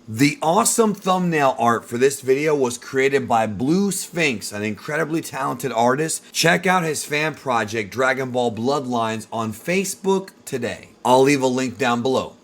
The awesome thumbnail art for this video was created by Blue Sphinx, an incredibly talented artist. Check out his fan project, Dragon Ball Bloodlines, on Facebook today. I'll leave a link down below.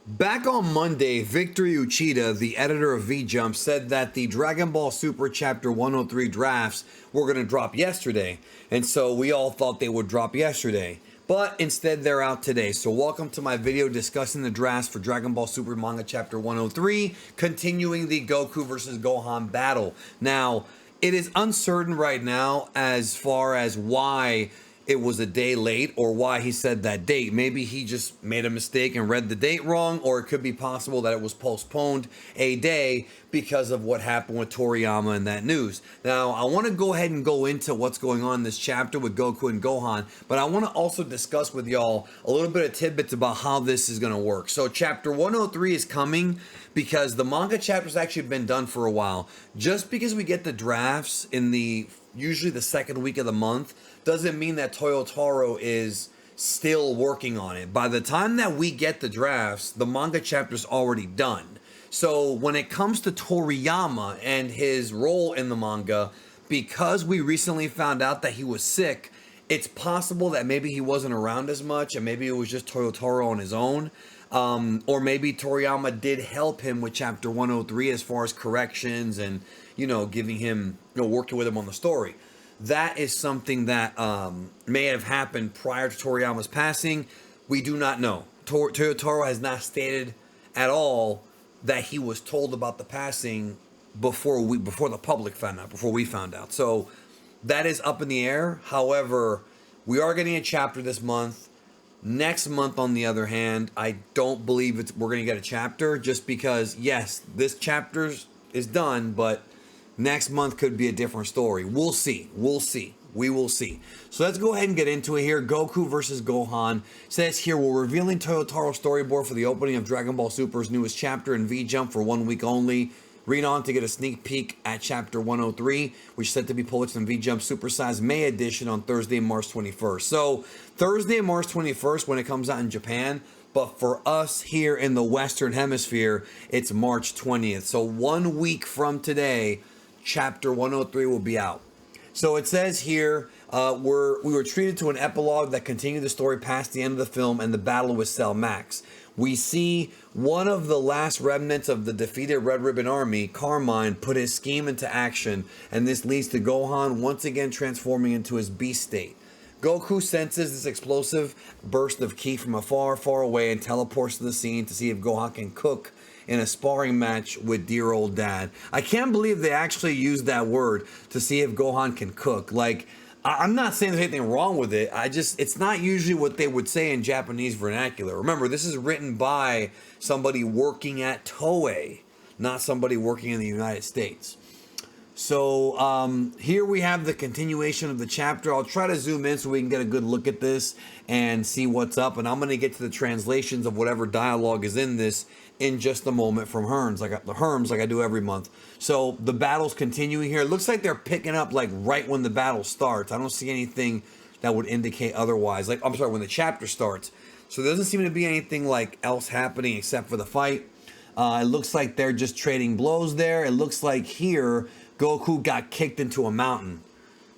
Back on Monday, Victor Uchida, the editor of V-Jump, said that the Dragon Ball Super Chapter 103 drafts were going to drop yesterday, and so we all thought they would drop yesterday. But instead, they're out today. So welcome to my video discussing the drafts for Dragon Ball Super Manga Chapter 103, continuing the Goku versus Gohan battle. Now, it is uncertain right now as far as why it was a day late or why he said that date. Maybe he just made a mistake and read the date wrong, or it could be possible that it was postponed a day because of what happened with Toriyama and that news. Now, I want to go ahead and go into what's going on in this chapter with Goku and Gohan, but I want to also discuss with y'all a little bit of tidbits about how this is going to work. So chapter 103 is coming because the manga chapter's actually been done for a while. Just because we get the drafts in the usually the second week of the month doesn't mean that Toyotaro is still working on it. By the time that we get the drafts, the manga chapter's already done. So when it comes to Toriyama and his role in the manga, because we recently found out that he was sick, it's possible that maybe he wasn't around as much and maybe it was just Toyotaro on his own. Or maybe Toriyama did help him with chapter 103 as far as corrections and, giving him, working with him on the story. That is something that may have happened prior to Toriyama's passing. We do not know. Toyotaro has not stated at all that he was told about the passing before the public found out, before we found out. So that is up in the air. However, we are getting a chapter this month. Next month, on the other hand, I don't believe we're going to get a chapter, just because, yes, this chapter is done, but next month could be a different story. We'll see. We will see. So let's go ahead and get into it here. Goku versus Gohan. Says here, we're revealing Toyotaro's storyboard for the opening of Dragon Ball Super's newest chapter in V-Jump for 1 week only. Read on to get a sneak peek at chapter 103, which is set to be published in V-Jump Supersized May edition on Thursday, March 21st. So Thursday, March 21st when it comes out in Japan, but for us here in the Western Hemisphere, it's March 20th. So 1 week from today, chapter 103 will be out. So it says here, we were treated to an epilogue that continued the story past the end of the film and the battle with Cell Max. We see one of the last remnants of the defeated Red Ribbon Army, Carmine, put his scheme into action, and this leads to Gohan once again transforming into his beast state. Goku senses this explosive burst of ki from afar, far away, and teleports to the scene to see if Gohan can cook in a sparring match with dear old dad. I can't believe they actually used that word, to see if Gohan can cook. Like, I'm not saying there's anything wrong with it. It's not usually what they would say in Japanese vernacular. Remember, this is written by somebody working at Toei, not somebody working in the United States. So here we have the continuation of the chapter. I'll try to zoom in so we can get a good look at this and see what's up. And I'm going to get to the translations of whatever dialogue is in this in just a moment from Herms, like I do every month. So the battle's continuing here. It looks like they're picking up like right when the battle starts. I don't see anything that would indicate otherwise. Like, I'm sorry, when the chapter starts. So there doesn't seem to be anything like else happening except for the fight. It looks like they're just trading blows there. It looks like here Goku got kicked into a mountain.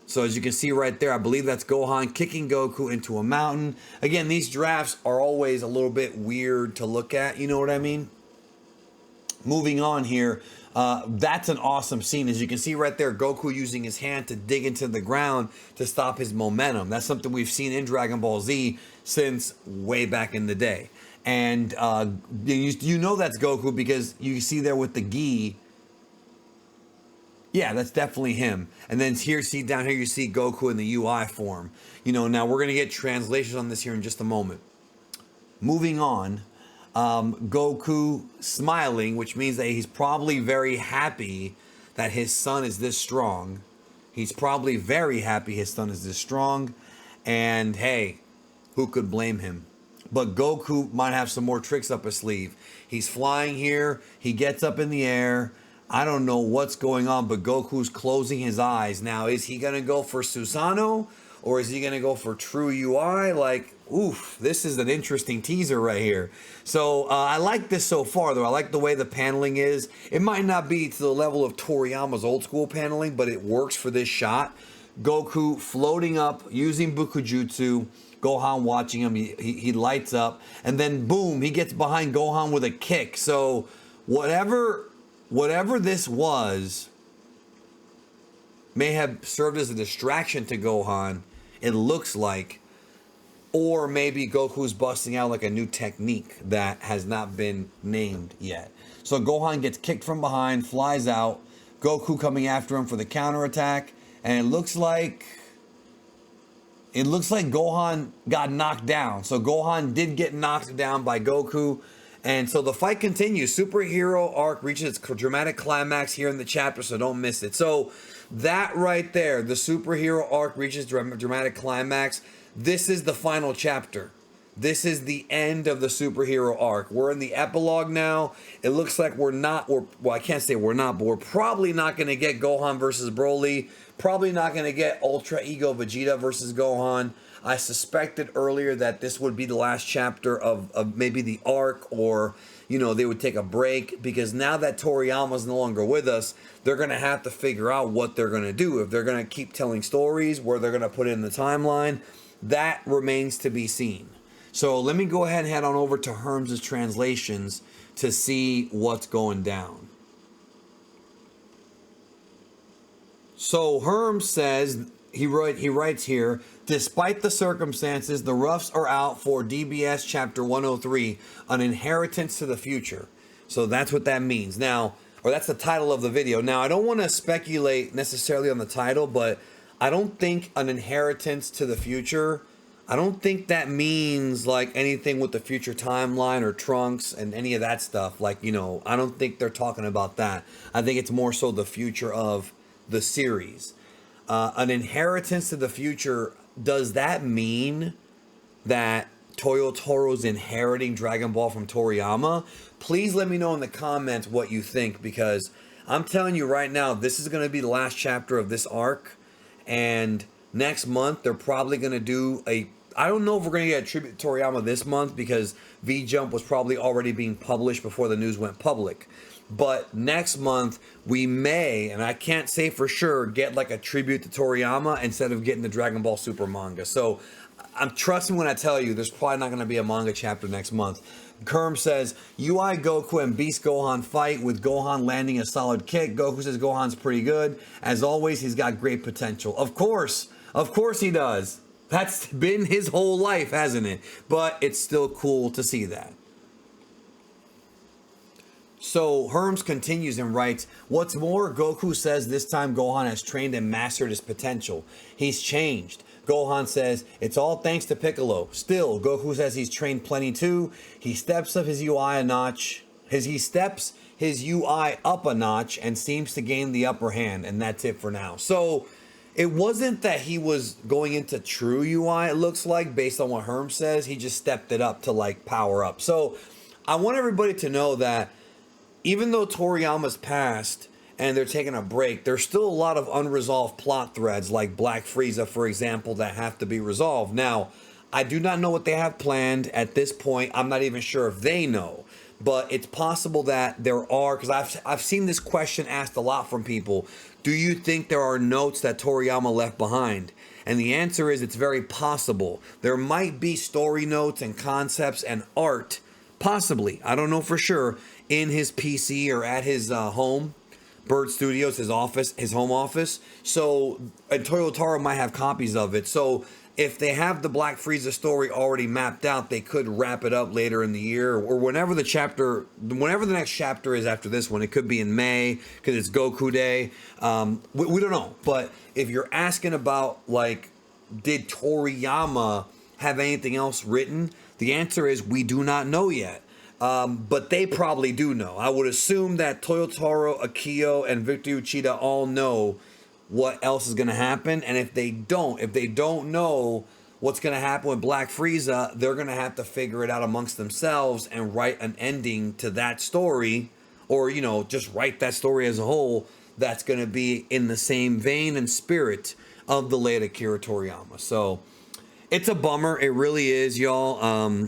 So as you can see right there, I believe that's Gohan kicking Goku into a mountain. Again, these drafts are always a little bit weird to look at. You know what I mean? Moving on here, that's an awesome scene. As you can see right there, Goku using his hand to dig into the ground to stop his momentum. That's something we've seen in Dragon Ball Z since way back in the day. And you know that's Goku because you see there with the gi. Yeah, that's definitely him. And then down here you see Goku in the UI form. Now we're going to get translations on this here in just a moment. Moving on, Goku smiling, which means that he's probably very happy that his son is this strong. He's probably very happy his son is this strong. And hey, who could blame him? But Goku might have some more tricks up his sleeve. He's flying here. He gets up in the air. I don't know what's going on, but Goku's closing his eyes. Now, is he going to go for Susanoo? Or is he going to go for true UI? Like, Oof, this is an interesting teaser right here. So I like this so far, though. I like the way the paneling is. It might not be to the level of Toriyama's old school paneling, but it works for this shot. Goku floating up using Bukujutsu. Gohan watching him. He lights up, and then boom, he gets behind Gohan with a kick. So whatever this was may have served as a distraction to Gohan. It looks like. Or maybe Goku's busting out like a new technique that has not been named yet. So Gohan gets kicked from behind, flies out. Goku coming after him for the counterattack. And it looks like Gohan got knocked down. So Gohan did get knocked down by Goku. And so the fight continues. Superhero arc reaches its dramatic climax here in the chapter, so don't miss it. So that right there, the superhero arc reaches dramatic climax. This is the final chapter. This is the end of the superhero arc. We're in the epilogue now. It looks like I can't say we're not, but we're probably not going to get Gohan versus Broly. Probably not going to get Ultra Ego Vegeta versus Gohan. I suspected earlier that this would be the last chapter of maybe the arc, or, they would take a break, because now that Toriyama's no longer with us, they're going to have to figure out what they're going to do. If they're going to keep telling stories, where they're going to put it in the timeline, that remains to be seen. So let me go ahead and head on over to Herms' translations to see what's going down. So Herms says, he writes here, despite the circumstances, the roughs are out for DBS Chapter 103, An Inheritance to the Future. So that's what that means. Now, or that's the title of the video. Now, I don't want to speculate necessarily on the title, but I don't think An Inheritance to the Future, I don't think that means like anything with the future timeline or Trunks and any of that stuff. Like, I don't think they're talking about that. I think it's more so the future of the series. An Inheritance to the Future, does that mean that Toyotoro's inheriting Dragon Ball from Toriyama? Please let me know in the comments what you think, because I'm telling you right now, this is going to be the last chapter of this arc. And next month, they're probably going to do I don't know if we're going to get a tribute to Toriyama this month, because V-Jump was probably already being published before the news went public. But next month, we may, and I can't say for sure, get like a tribute to Toriyama instead of getting the Dragon Ball Super manga. So I'm trusting when I tell you there's probably not going to be a manga chapter next month. Kerm says, UI Goku and Beast Gohan fight with Gohan landing a solid kick. Goku says Gohan's pretty good. As always, he's got great potential. Of course he does. That's been his whole life, hasn't it? But it's still cool to see that. So Herms continues and writes, what's more, Goku says this time Gohan has trained and mastered his potential. He's changed. Gohan says, it's all thanks to Piccolo. Still, Goku says he's trained plenty too. He steps up his UI a notch. He steps his UI up a notch and seems to gain the upper hand. And that's it for now. So it wasn't that he was going into true UI, it looks like, based on what Herms says. He just stepped it up to like power up. So I want everybody to know that even though Toriyama's passed and they're taking a break, there's still a lot of unresolved plot threads, like Black Frieza, for example, that have to be resolved. Now, I do not know what they have planned at this point. I'm not even sure if they know. But it's possible that there are, because I've seen this question asked a lot from people. Do you think there are notes that Toriyama left behind? And the answer is it's very possible. There might be story notes and concepts and art, possibly, I don't know for sure, in his PC or at his home, Bird Studios, his office, his home office. So, and Toyotaro might have copies of it. So if they have the Black Frieza story already mapped out, they could wrap it up later in the year, or whenever the next chapter is after this one. It could be in May because it's Goku Day. We don't know. But if you're asking about, like, did Toriyama have anything else written? The answer is we do not know yet. But they probably do know. I would assume that Toyotaro, Akio, and Victor Uchida all know what else is going to happen. And if they don't know what's going to happen with Black Frieza, they're going to have to figure it out amongst themselves and write an ending to that story, or, just write that story as a whole that's going to be in the same vein and spirit of the late Akira Toriyama. So It's a bummer. It really is, y'all.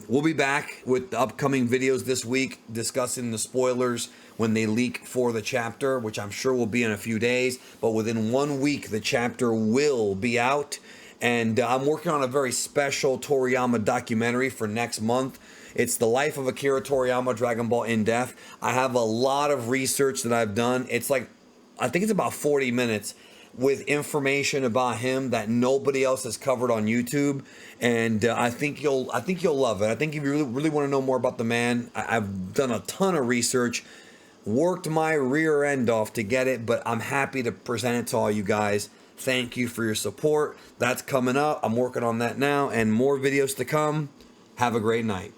We'll be back with the upcoming videos this week discussing the spoilers when they leak for the chapter, which I'm sure will be in a few days. But within 1 week, the chapter will be out. And I'm working on a very special Toriyama documentary for next month. It's the life of Akira Toriyama, Dragon Ball in depth. I have a lot of research that I've done. It's like, I think it's about 40 minutes with information about him that nobody else has covered on YouTube, and I think you'll love it. I think if you really want to know more about the man, I've done a ton of research, worked my rear end off to get it, but I'm happy to present it to all you guys. Thank you for your support. That's coming up. I'm working on that now, and more videos to come. Have a great night.